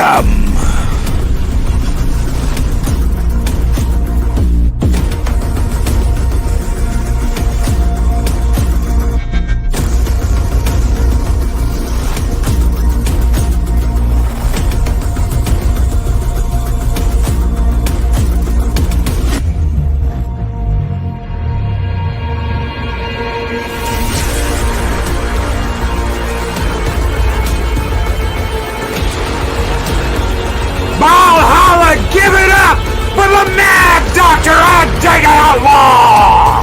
Welcome! Valhalla, give it up for the Mad Doctor Adega Outlaw!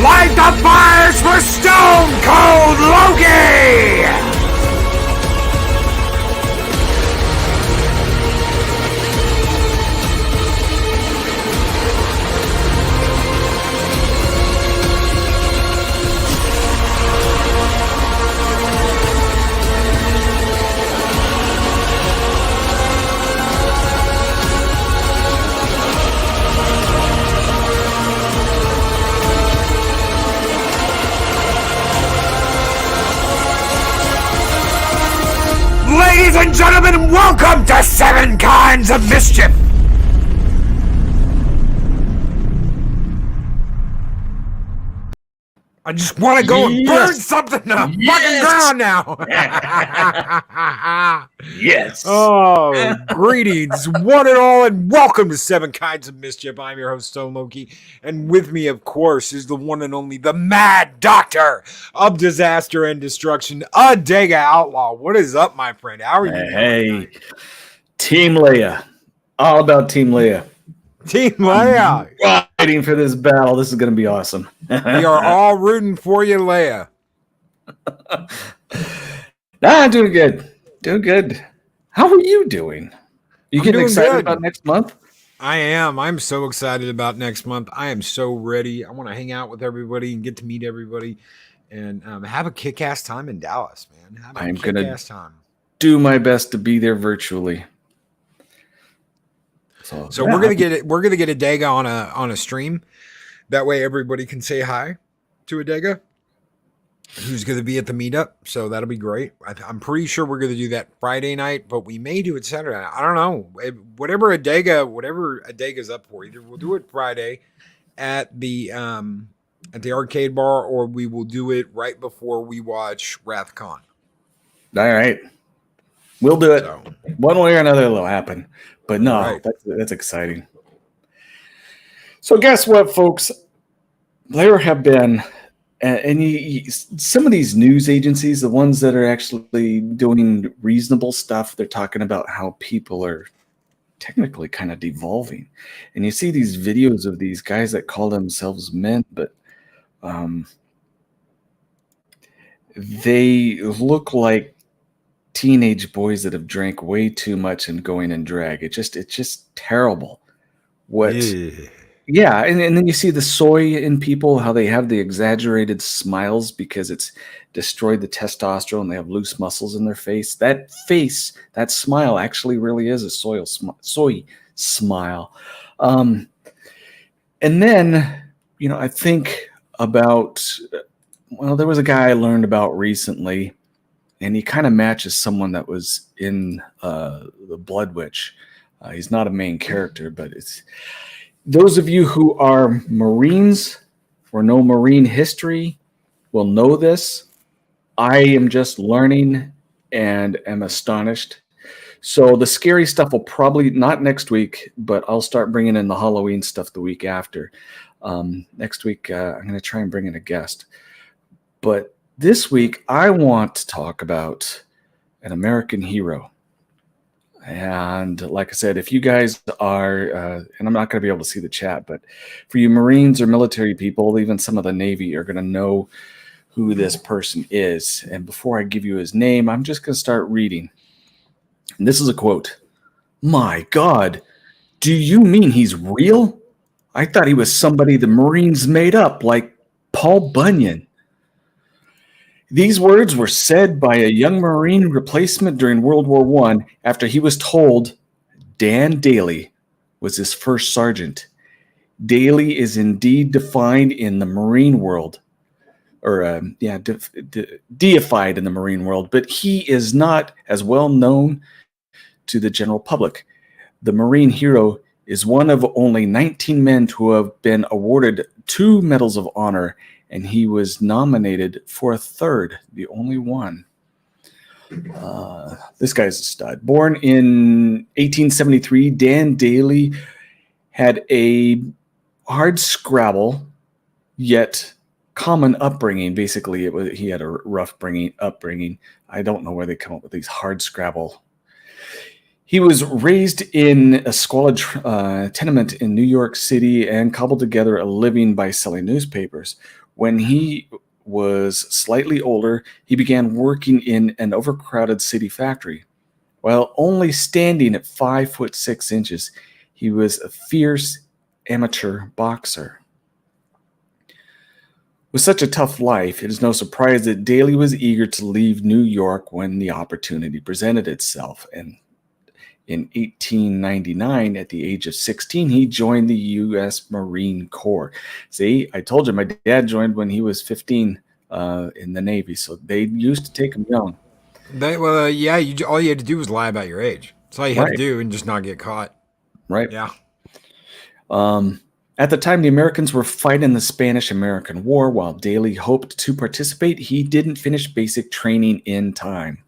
Light the fires for Stone Cold Loki! Ladies and gentlemen, welcome to 7 Kinds of Mischief! I just want to go and burn something up. Fucking ground now. Yes. Oh, greetings, one and all, and welcome to 7 Kinds of Mischief. I'm your host, Stone Loki, and with me, of course, is the one and only, the Mad Doctor of Disaster and Destruction, Adega Outlaw. What is up, my friend? How are you doing? Hey, Team Leia. All about Team Leia. Team Leia. Waiting for this battle. This is going to be awesome. We are all rooting for you, Leia. I'm doing good. Doing good. How are you doing? You getting excited about next month? I am. I'm so excited about next month. I am so ready. I want to hang out with everybody and get to meet everybody and have a kick-ass time in Dallas, man. I'm going to do my best to be there virtually. So we're gonna get it. We're gonna get Adega on a stream. That way, everybody can say hi to Adega, who's gonna be at the meetup. So that'll be great. I'm pretty sure we're gonna do that Friday night, but we may do it Saturday night. I don't know. Whatever Adega's up for. Either we'll do it Friday at the arcade bar, or we will do it right before we watch WrathCon. All right, we'll do it. So, one way or another, it'll happen. But no, right. That's exciting. So guess what, folks? There have been, some of these news agencies, the ones that are actually doing reasonable stuff, they're talking about how people are technically kind of devolving. And you see these videos of these guys that call themselves men, but they look like teenage boys that have drank way too much and going in drag. It's just terrible. Yeah, and then you see the soy in people, how they have the exaggerated smiles because it's destroyed the testosterone. They have loose muscles in their face. That smile actually really is a soy smile. And then, I think about, there was a guy I learned about recently, and he kind of matches someone that was in the Blood Witch. He's not a main character, but it's those of you who are Marines or know Marine history will know this. I am just learning and am astonished. So the scary stuff will probably not next week, but I'll start bringing in the Halloween stuff the week after. Next week, I'm going to try and bring in a guest. But this week, I want to talk about an American hero. And like I said, if you guys are, and I'm not going to be able to see the chat, but for you Marines or military people, even some of the Navy are going to know who this person is. And before I give you his name, I'm just going to start reading. And this is a quote. "My God, do you mean he's real? I thought he was somebody the Marines made up, like Paul Bunyan." These words were said by a young Marine replacement during World War I after he was told Dan Daly was his first sergeant. Daly is indeed defined in the marine world, or deified in the marine world, but he is not as well known to the general public. The Marine hero is one of only 19 men to have been awarded 2 Medals of Honor, and he was nominated for a third, the only one. This guy's a stud. Born in 1873, Dan Daly had a hard scrabble, yet common upbringing. Basically, he had a rough upbringing. I don't know where they come up with these hard scrabble. He was raised in a squalid tenement in New York City and cobbled together a living by selling newspapers. When he was slightly older, he began working in an overcrowded city factory. While only standing at 5'6", he was a fierce amateur boxer. With such a tough life, it is no surprise that Daly was eager to leave New York when the opportunity presented itself. And in 1899, at the age of 16, he joined the U.S. Marine Corps. See, I told you my dad joined when he was 15 in the Navy, so they used to take him young. All you had to do was lie about your age. That's all you had to do and just not get caught. Right. Yeah. At the time, the Americans were fighting the Spanish-American War. While Daly hoped to participate, he didn't finish basic training in time.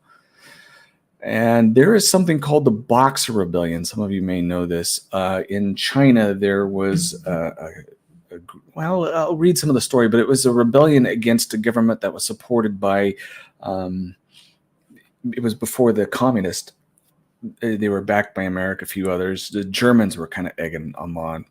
And there is something called the Boxer Rebellion. Some of you may know this. In China, there was I'll read some of the story, but it was a rebellion against a government that was supported by, it was before the communists. They were backed by America, a few others. The Germans were kind of egging them on.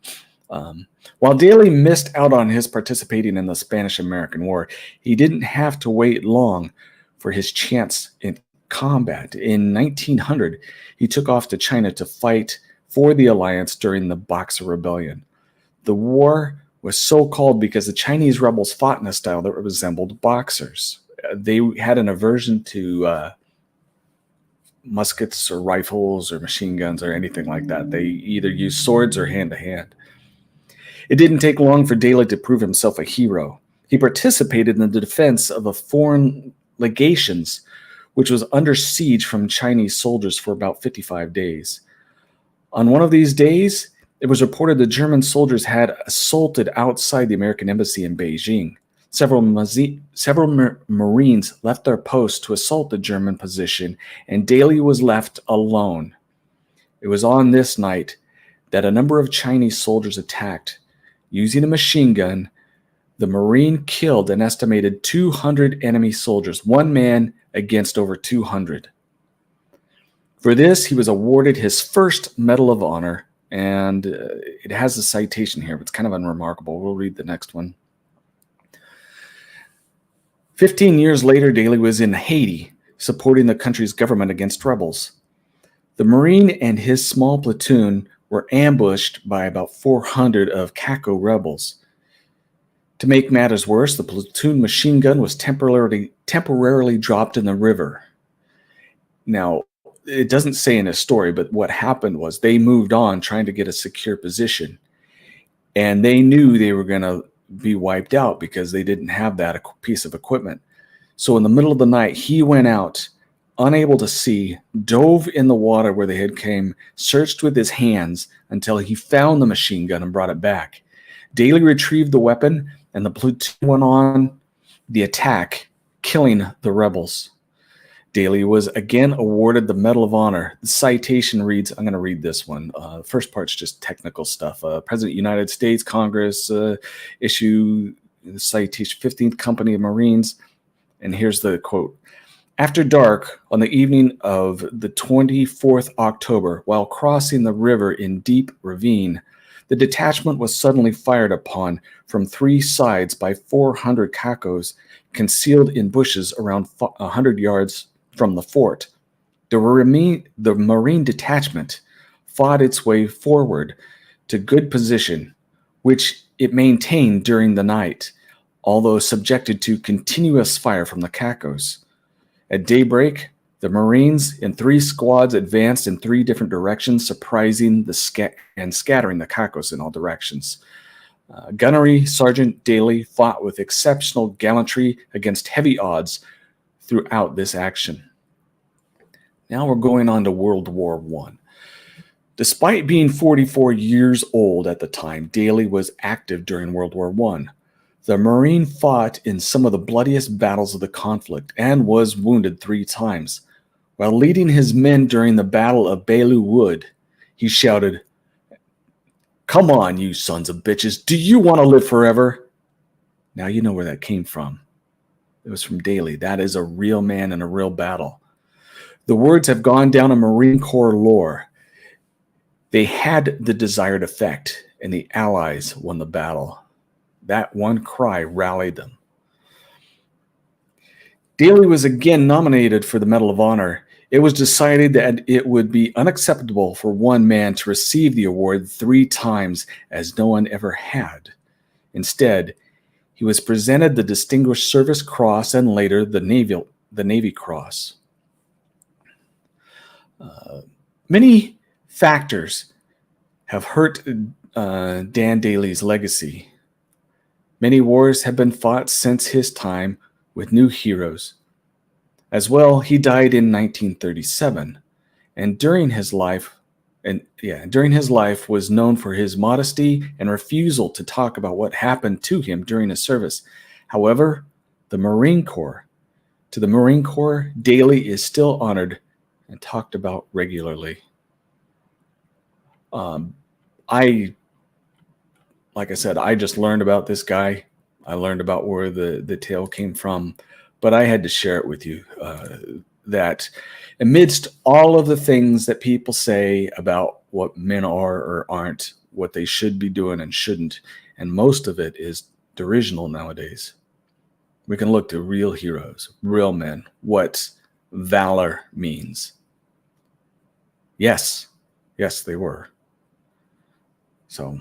While Daly missed out on his participating in the Spanish-American War, he didn't have to wait long for his chance in combat. In 1900, he took off to China to fight for the alliance during the Boxer Rebellion. The war was so called because the Chinese rebels fought in a style that resembled boxers. They had an aversion to muskets or rifles or machine guns or anything like that. They either used swords or hand-to-hand. It didn't take long for Daly to prove himself a hero. He participated in the defense of a foreign legations, which was under siege from Chinese soldiers for about 55 days. On one of these days, it was reported the German soldiers had assaulted outside the American embassy in Beijing. Several Marines left their posts to assault the German position, and Daly was left alone. It was on this night that a number of Chinese soldiers attacked. Using a machine gun, the Marine killed an estimated 200 enemy soldiers, one man against over 200. For this, he was awarded his first Medal of Honor, and it has a citation here, but it's kind of unremarkable. We'll read the next one. 15 years later, Daly was in Haiti, supporting the country's government against rebels. The Marine and his small platoon were ambushed by about 400 of Kako rebels. To make matters worse, the platoon machine gun was temporarily dropped in the river. Now, it doesn't say in his story, but what happened was they moved on trying to get a secure position. And they knew they were going to be wiped out because they didn't have that piece of equipment. So in the middle of the night, he went out, unable to see, dove in the water where they had came, searched with his hands until he found the machine gun and brought it back. Daly retrieved the weapon, and the platoon went on the attack, killing the rebels. Daly was again awarded the Medal of Honor. The citation reads, I'm going to read this one. The first part's just technical stuff. President of the United States, Congress issue the citation, 15th Company of Marines. And here's the quote. After dark on the evening of the 24th October, while crossing the river in deep ravine, the detachment was suddenly fired upon from 3 sides by 400 Kakos concealed in bushes around 100 yards from the fort. The Marine detachment fought its way forward to good position, which it maintained during the night, although subjected to continuous fire from the Kakos. At daybreak, the Marines in 3 squads advanced in 3 different directions, surprising and scattering the Kakos in all directions. Gunnery Sergeant Daly fought with exceptional gallantry against heavy odds throughout this action. Now we're going on to World War I. Despite being 44 years old at the time, Daly was active during World War I. The Marine fought in some of the bloodiest battles of the conflict and was wounded 3 times. While leading his men during the Battle of Belleau Wood, he shouted, "Come on, you sons of bitches, do you want to live forever?" Now you know where that came from. It was from Daly. That is a real man in a real battle. The words have gone down in Marine Corps lore. They had the desired effect, and the Allies won the battle. That one cry rallied them. Daly was again nominated for the Medal of Honor. It was decided that it would be unacceptable for one man to receive the award 3 times, as no one ever had. Instead, he was presented the Distinguished Service Cross and later the Navy Cross. Many factors have hurt Dan Daly's legacy. Many wars have been fought since his time with new heroes. As well, he died in 1937, and during his life was known for his modesty and refusal to talk about what happened to him during his service. However, to the Marine Corps, Daly is still honored and talked about regularly. Like I said, I just learned about this guy. I learned about where the tale came from, but I had to share it with you, that amidst all of the things that people say about what men are or aren't, what they should be doing and shouldn't, and most of it is derisional nowadays, we can look to real heroes, real men, what valor means. Yes, they were. So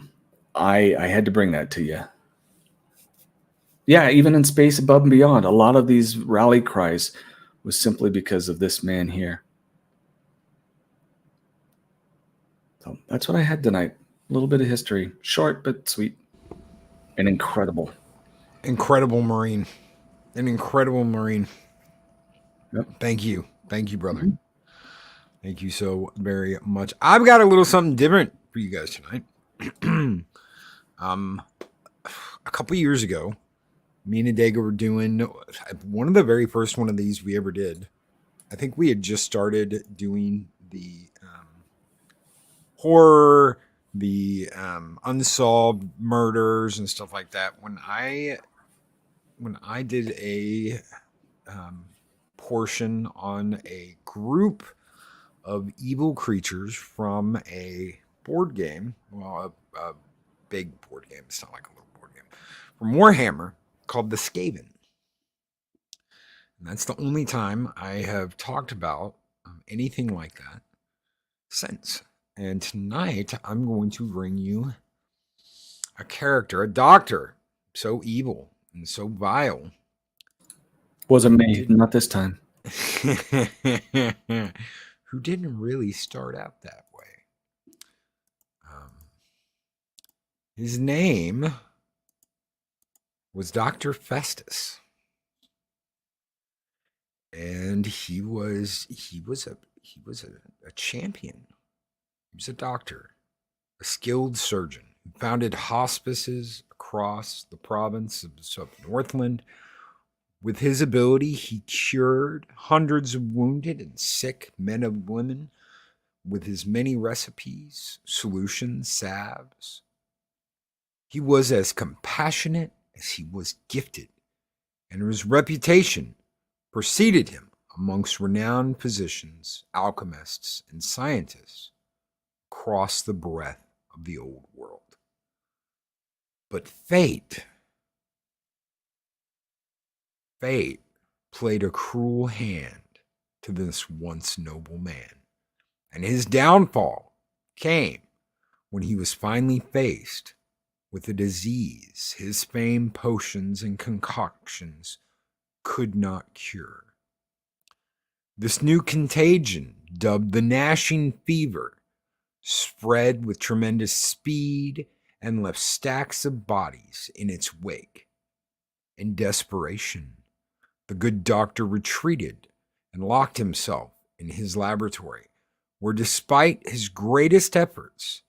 I had to bring that to you. Yeah, even in Space Above and Beyond, a lot of these rally cries was simply because of this man here. So that's what I had tonight. A little bit of history. Short but sweet. And incredible. Incredible Marine. An incredible Marine. Yep. Thank you, brother. Mm-hmm. Thank you so very much. I've got a little something different for you guys tonight. A couple years ago, me and Adega were doing one of the very first one of these we ever did. I think we had just started doing the horror, the unsolved murders and stuff like that. When I did a portion on a group of evil creatures from a board game, well, a big board game. It's not like a little board game, from Warhammer, called The Skaven. And that's the only time I have talked about anything like that since. And tonight I'm going to bring you a character, a doctor, so evil and so vile. Wasn't me, not this time. Who didn't really start out that way. His name was Dr. Festus. And he was a champion. He was a doctor, a skilled surgeon. He founded hospices across the province of Northland. With his ability, he cured hundreds of wounded and sick men and women with his many recipes, solutions, salves. He was as compassionate as he was gifted, and his reputation preceded him amongst renowned physicians, alchemists, and scientists across the breadth of the old world. But fate played a cruel hand to this once noble man, and his downfall came when he was finally faced with a disease his famed potions and concoctions could not cure. This new contagion, dubbed the gnashing fever, spread with tremendous speed and left stacks of bodies in its wake. In desperation, the good doctor retreated and locked himself in his laboratory, where despite his greatest efforts,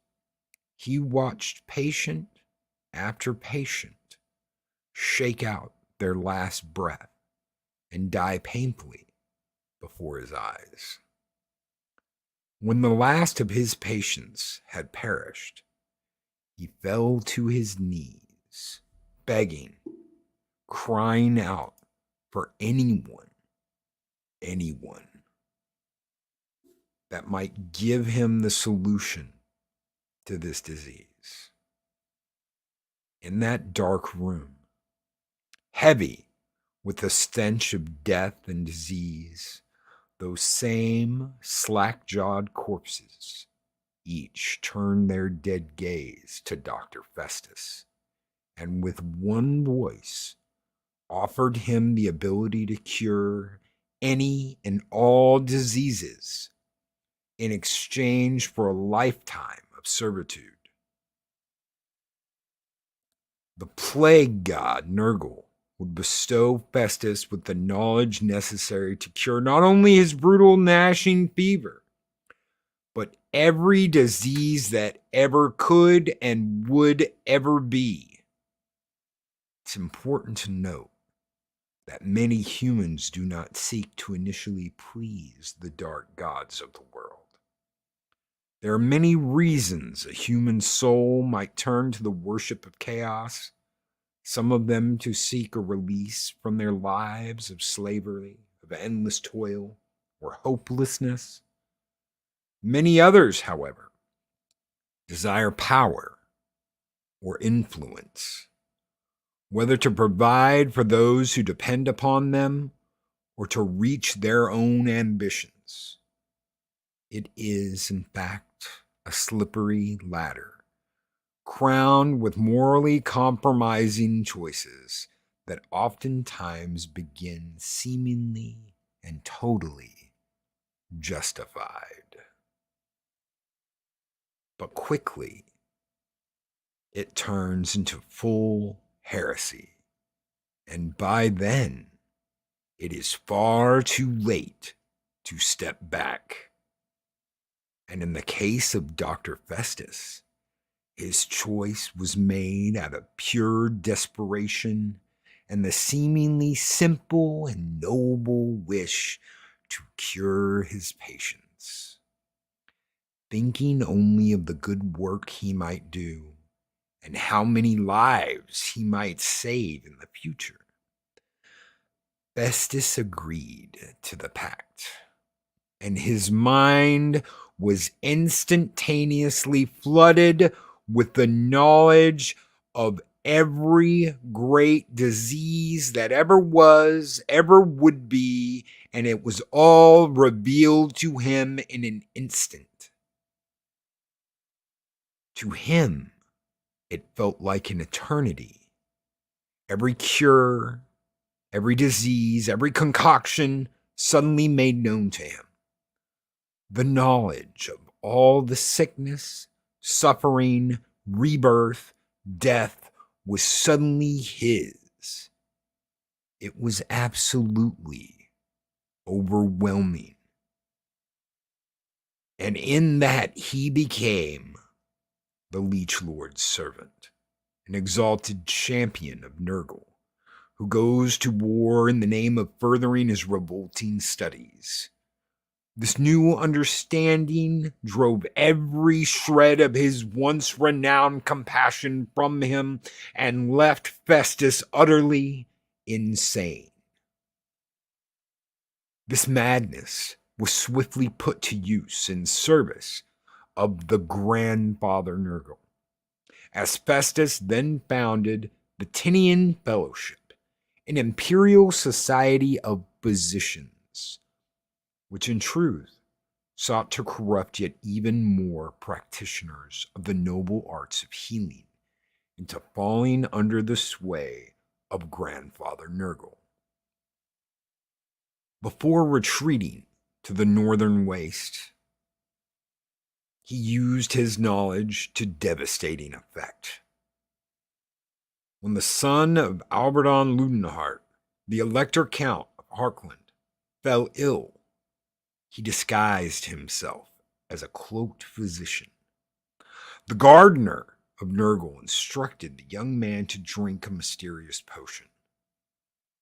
he watched patient after patient shake out their last breath and die painfully before his eyes. When the last of his patients had perished, he fell to his knees, begging, crying out for anyone that might give him the solution to this disease. In that dark room, heavy with the stench of death and disease, those same slack-jawed corpses each turned their dead gaze to Dr. Festus, and with one voice offered him the ability to cure any and all diseases in exchange for a lifetime of servitude. The plague god Nergal would bestow Festus with the knowledge necessary to cure not only his brutal gnashing fever, but every disease that ever could and would ever be. It's important to note that many humans do not seek to initially please the dark gods of the world. There are many reasons a human soul might turn to the worship of chaos, some of them to seek a release from their lives of slavery, of endless toil, or hopelessness. Many others, however, desire power or influence, whether to provide for those who depend upon them or to reach their own ambitions. It is, in fact, a slippery ladder, crowned with morally compromising choices that oftentimes begin seemingly and totally justified. But quickly, it turns into full heresy, and by then, it is far too late to step back. And in the case of Dr. Festus, his choice was made out of pure desperation and the seemingly simple and noble wish to cure his patients. Thinking only of the good work he might do and how many lives he might save in the future, Festus agreed to the pact, and his mind was instantaneously flooded with the knowledge of every great disease that ever was, ever would be, and it was all revealed to him in an instant. To him, it felt like an eternity. Every cure, every disease, every concoction suddenly made known to him. The knowledge of all the sickness, suffering, rebirth, death was suddenly his. It was absolutely overwhelming. And in that he became the Leech Lord's servant, an exalted champion of Nergal, who goes to war in the name of furthering his revolting studies. This new understanding drove every shred of his once renowned compassion from him and left Festus utterly insane. This madness was swiftly put to use in service of the grandfather Nergal, as Festus then founded the Tinian Fellowship, an imperial society of physicians, which in truth sought to corrupt yet even more practitioners of the noble arts of healing into falling under the sway of Grandfather Nergal. Before retreating to the northern waste, He used his knowledge to devastating effect. When the son of Alberton Ludenhart, the Elector Count of Harkland, fell ill, he disguised himself as a cloaked physician. The gardener of Nurgle instructed the young man to drink a mysterious potion.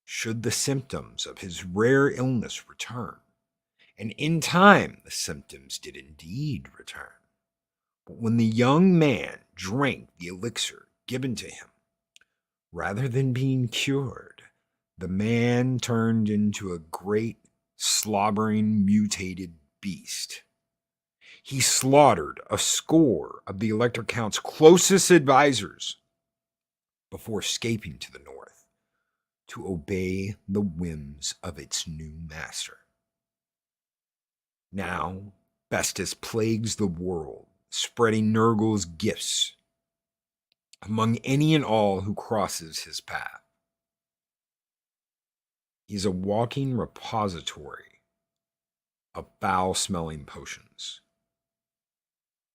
Should the symptoms of his rare illness return, and in time the symptoms did indeed return, but when the young man drank the elixir given to him, rather than being cured, the man turned into a great, slobbering, mutated beast. He slaughtered a score of the Elector Count's closest advisors before escaping to the north to obey the whims of its new master. Now, Festus plagues the world, spreading Nurgle's gifts among any and all who crosses his path. He's a walking repository of foul-smelling potions.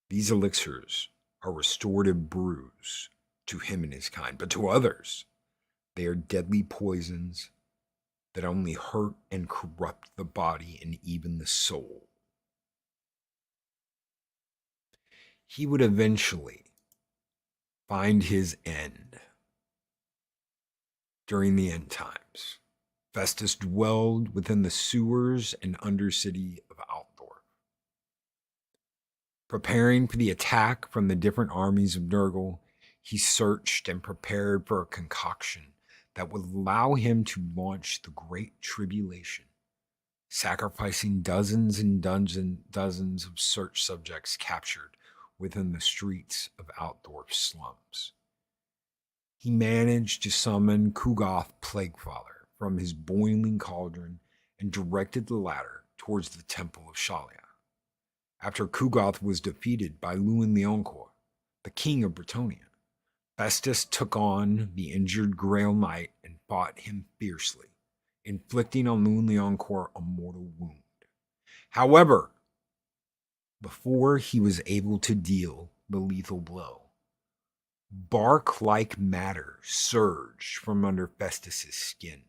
These elixirs are restorative brews to him and his kind, but to others, they are deadly poisons that only hurt and corrupt the body and even the soul. He would eventually find his end. During the end times, Festus dwelled within the sewers and undercity of Outlaw. Preparing for the attack from the different armies of Nurgle, he searched and prepared for a concoction that would allow him to launch the Great Tribulation, sacrificing dozens and dozens of search subjects captured within the streets of Altdorf's slums. He managed to summon Kugoth Plaguefather from his boiling cauldron and directed the latter towards the Temple of Shalia. After Kugoth was defeated by Luin Leoncoeur, the king of Bretonnia, Festus took on the injured Grail Knight and fought him fiercely, inflicting on Luin Leoncoeur a mortal wound. However, before he was able to deal the lethal blow, bark-like matter surged from under Festus's skin,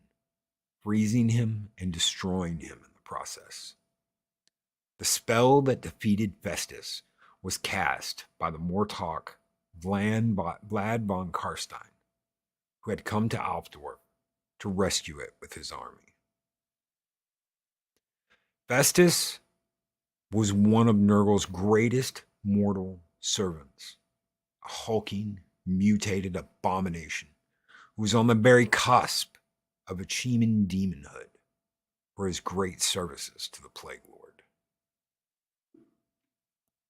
freezing him and destroying him in the process. The spell that defeated Festus was cast by the Mortarch Vlad von Karstein, who had come to Altdorf to rescue it with his army. Festus was one of Nurgle's greatest mortal servants, a hulking, mutated abomination who was on the very cusp of achieving demonhood for his great services to the Plague Lord.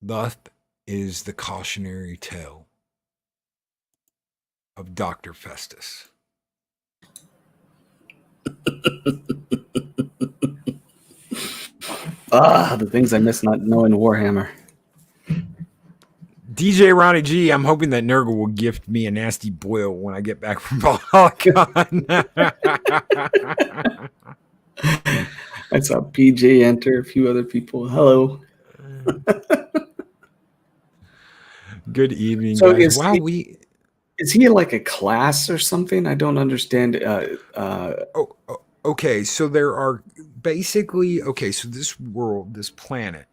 Thus is the cautionary tale of Dr. Festus. The things I miss not knowing Warhammer. DJ Ronnie G, I'm hoping that Nurgle will gift me a nasty boil when I get back from Valhalla. I saw PJ enter, a few other people. Hello. Good evening, So guys. is he like a class or something? I don't understand. Okay, so there are basically, so this world, this planet,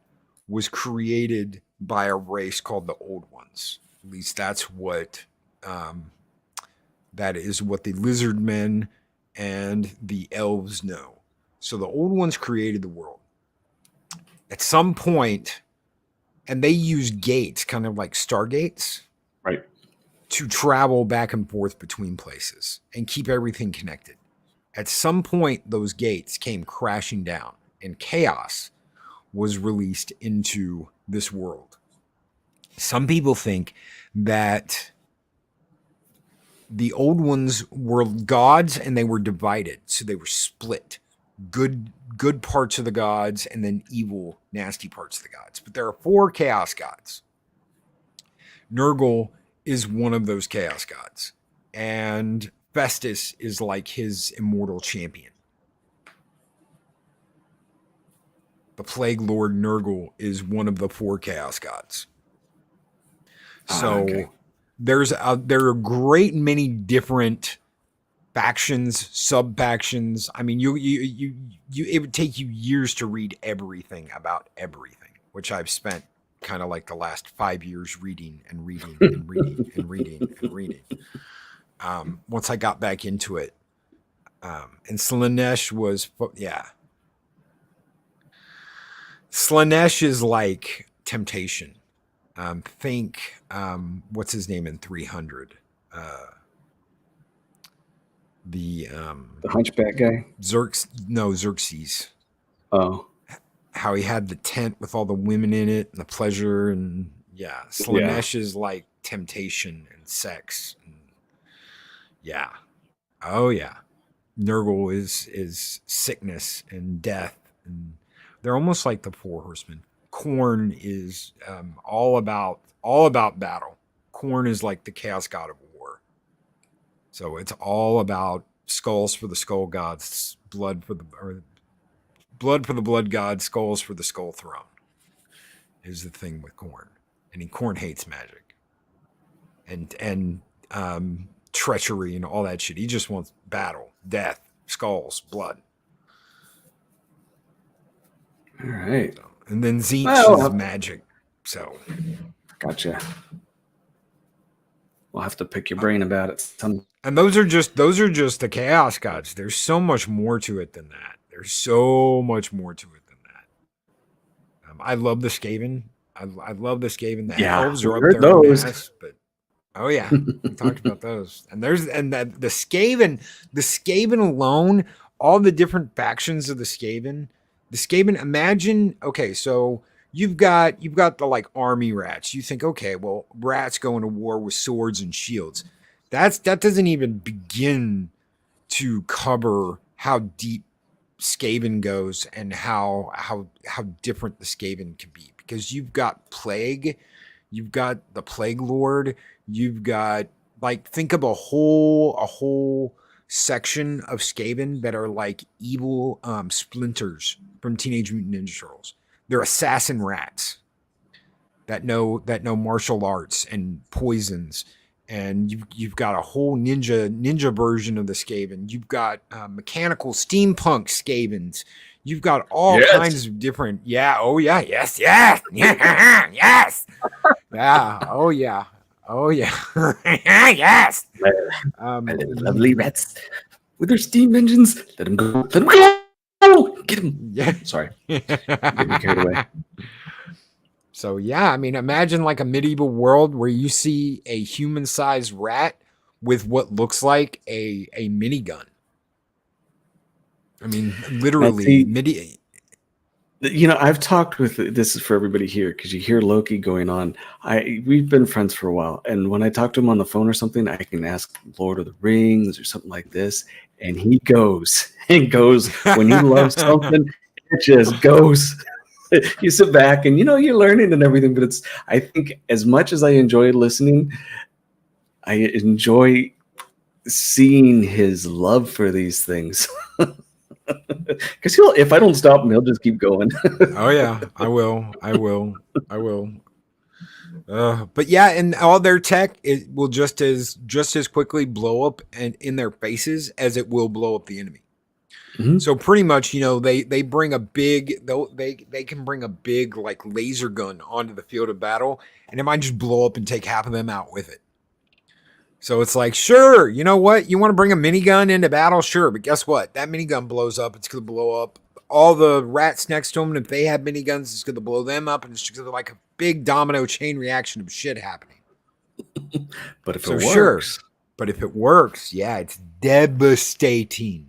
was created by a race called the Old Ones. At least that's what, that is what the lizard men and the elves know. So the Old Ones created the world. At some point, and they use gates, kind of like stargates, Right, to travel back and forth between places and keep everything connected. At some point, those gates came crashing down, and chaos was released into this world. Some people think that the Old Ones were gods and they were divided, so they were split. Good parts of the gods and then evil, nasty parts of the gods. But there are 4 chaos gods. Nurgle is one of those chaos gods, and Festus is like his immortal champion. The Plague Lord Nurgle is one of the 4 chaos gods. So there are a great many different factions, sub factions. I mean, you it would take you years to read everything about everything, which I've spent kind of like the last 5 years reading and reading and reading and reading and reading. Once I got back into it, and Slanesh was, yeah. Slanesh is like temptation. Think, what's his name in 300? The Hunchback guy. Xerxes. Oh, how he had the tent with all the women in it and the pleasure, and Slanesh is like temptation and sex. And yeah. Oh yeah. Nurgle is sickness and death, and they're almost like the Four Horsemen. Khorne is all about battle. Khorne is like the chaos god of war. So it's all about skulls for the skull gods, blood for the blood god, skulls for the skull throne. Is the thing with Khorne, and Khorne hates magic, and treachery and all that shit. He just wants battle, death, skulls, blood. All right. So, and then Tzeentch is magic. So gotcha. We'll have to pick your brain about it. And those are just the chaos gods. There's so much more to it than that. There's so much more to it than that. I love the Skaven. I love the Skaven. The elves are up there in the ass, but oh yeah, we talked about those. And the Skaven alone, all the different factions of the Skaven. The Skaven, imagine, okay, so you've got the like army rats. You think, okay, well, rats going to war with swords and shields. That doesn't even begin to cover how deep Skaven goes and how different the Skaven can be, because you've got plague, you've got the plague lord, you've got, like, think of a whole section of Skaven that are like evil splinters from Teenage Mutant Ninja Turtles. They're assassin rats that know martial arts and poisons. And you've got a whole ninja version of the Skaven. You've got mechanical steampunk Skavens. You've got all kinds of different. Yeah. Oh yeah. Yes. Yes. Yes. Yeah. Oh yeah. Oh yeah. Yes. Lovely rats with their steam engines. Let them go. Let them go. Get them. Yeah. Sorry. Getting carried away. So yeah, I mean, imagine like a medieval world where you see a human-sized rat with what looks like a minigun. I mean, literally, I've talked with, this is for everybody here, because you hear Loki going on. We've been friends for a while, and when I talk to him on the phone or something, I can ask Lord of the Rings or something like this, and he goes when he loves something, it just goes. You sit back and you're learning and everything, but I think as much as I enjoy listening, I enjoy seeing his love for these things. Because if I don't stop him, he'll just keep going. Oh yeah, I will. But yeah, and all their tech, it will just as quickly blow up and in their faces as it will blow up the enemy. Mm-hmm. So pretty much, they bring a big, they can bring a big like laser gun onto the field of battle, and it might just blow up and take half of them out with it. So it's like, sure, you know what? You want to bring a minigun into battle? Sure, but guess what? That minigun blows up. It's going to blow up all the rats next to them, and if they have miniguns, it's going to blow them up, and it's going to be like a big domino chain reaction of shit happening. But if it works, yeah, it's devastating.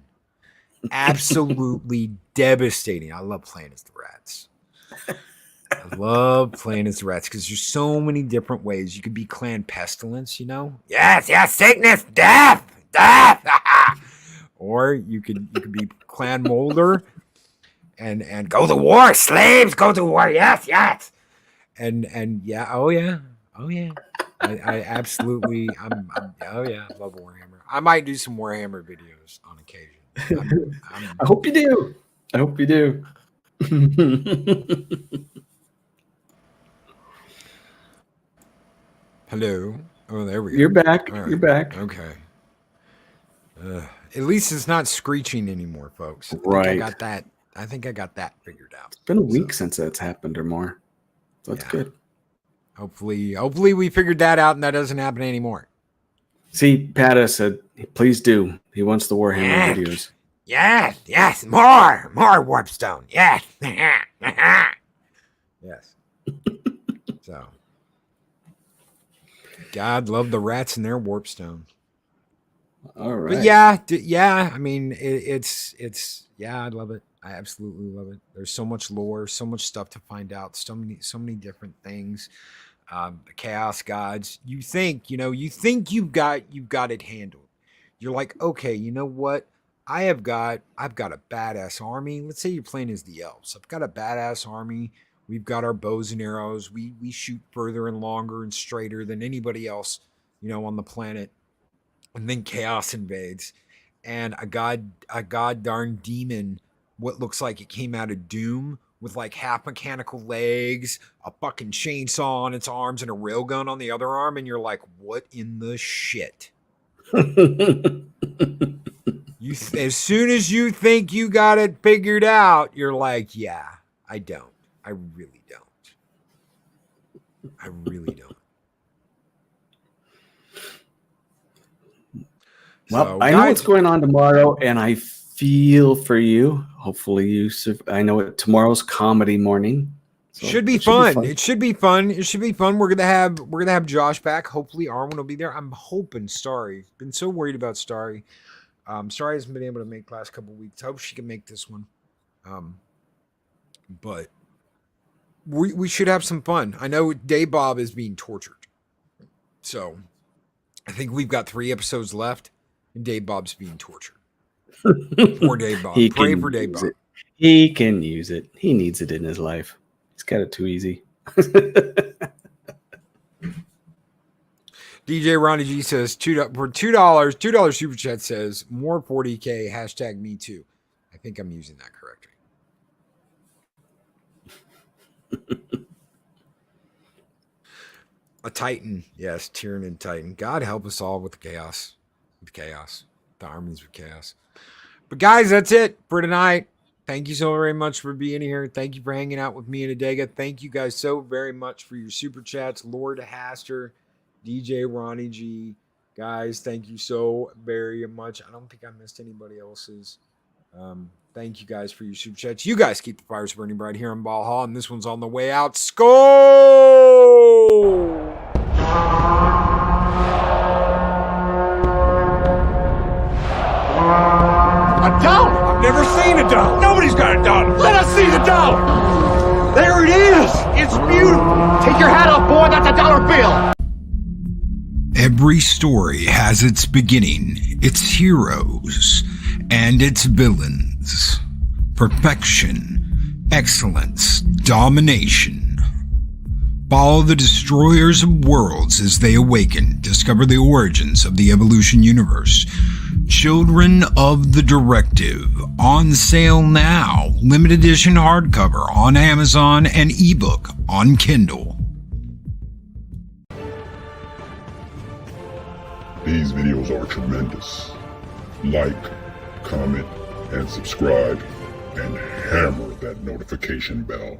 Absolutely devastating. I love playing as the rats. I love playing as the rats because there's so many different ways. You could be Clan Pestilence, Yes, sickness, death. Or you could be Clan Molder and go to war. Slaves go to war. Yes. And yeah, oh yeah. I absolutely oh yeah, I love Warhammer. I might do some Warhammer videos on occasion. I hope you do. Hello. Oh, there we go. You're back. All right. You're back. Okay. At least it's not screeching anymore, folks. Right. I think I got that figured out. It's been a week since that's happened or more. So that's good. Hopefully we figured that out and that doesn't happen anymore. See, Pata said, please do. He wants the Warhammer videos. Yes, more Warpstone. Yes. Yes. So, God love the rats in their Warpstone. All right. But yeah. I mean, it's I love it. I absolutely love it. There's so much lore, so much stuff to find out, so many different things. The chaos gods. You think you've got it handled. You're like, okay, you know what? I've got a badass army. Let's say you're playing as the elves. I've got a badass army. We've got our bows and arrows. We shoot further and longer and straighter than anybody else, on the planet. And then chaos invades, and a god darn demon, what looks like it came out of Doom, with like half mechanical legs, a fucking chainsaw on its arms, and a railgun on the other arm, and you're like, what in the shit? As soon as you think you got it figured out, you're like, yeah, I don't. I really don't. Well, So, I know what's going on tomorrow, and I feel for you. Hopefully, I know tomorrow's comedy morning. So should be fun. It should be fun. We're gonna have Josh back. Hopefully, Arwen will be there. I'm hoping Starry. Been so worried about Starry. Starry hasn't been able to make the last couple of weeks. Hope she can make this one. But we should have some fun. I know Dave Bob is being tortured, so I think we've got 3 episodes left, and Dave Bob's being tortured. Poor Dave Bob. Pray for Dave Bob. He can use it. He needs it in his life. He's got it too easy. DJ Ronnie G says $2 super chat says more 40K hashtag me too. I think I'm using that correctly. A Titan, yes, Tyranid Titan. God help us all with the chaos, the armies with chaos. But guys, that's it for tonight. Thank you so very much for being here. Thank you for hanging out with me and Adega. Thank you guys so very much for your super chats. Lord Haster, DJ Ronnie G. Guys, thank you so very much. I don't think I missed anybody else's. Thank you guys for your super chats. You guys keep the fires burning bright here in Ball Hall, and this one's on the way out. Skol! A dollar? I've never seen a dollar. Nobody's got a dollar. Let us see the dollar. There it is. It's beautiful. Take your hat off, boy. That's a dollar bill. Every story has its beginning, its heroes, and its villains. Perfection, excellence, domination. Follow the destroyers of worlds as they awaken. Discover the origins of the evolution universe. Children of the Directive. On sale now. Limited edition hardcover on Amazon and ebook on Kindle. These videos are tremendous. Like, comment, and subscribe, and hammer that notification bell.